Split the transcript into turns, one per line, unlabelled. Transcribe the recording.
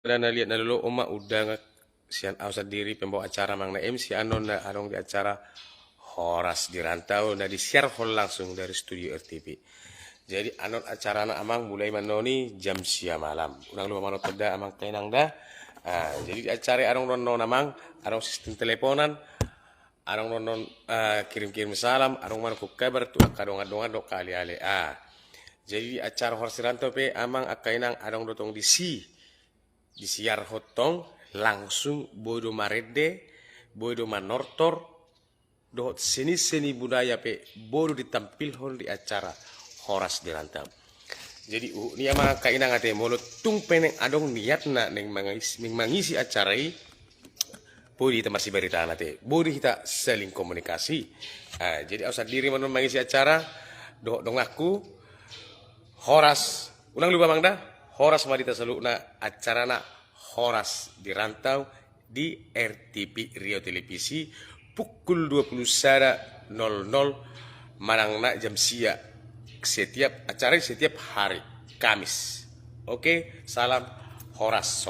Dan lihat na lolo oma udah nggak sian ausad diri pembawa acara mang na MC anon na anong di acara Horas di Rantau na di share hall langsung dari studio RTP. Jadi anon acara na amang mulai manoni jam sia malam. Unang lupa manot da amang tenang da. Jadi di acara arong non amang arong sistem teleponan arong non kirim-kirim salam arong mana ku kabar tu kadong adong kali ale. Jadi acara Horas di Rantau pe amang akainang arong dotong di siar hotong langsung bodo marede bodo manortor do seni budaya pe bodo ditampil hol di acara Horas di Rantau. Jadi ni ama kainang ate molo tung peneng adong niat na neng mangisi acara i bodi kita masih berita nate bodi kita saling komunikasi. Jadi ausad diri manon mangisi acara dong aku Horas unang lupa mangda Horas madita saluna acara na Horas di Rantau di RTP Rio Televisi pukul 21.00 manangna jam sia setiap acara setiap hari Kamis. Oke, salam Horas.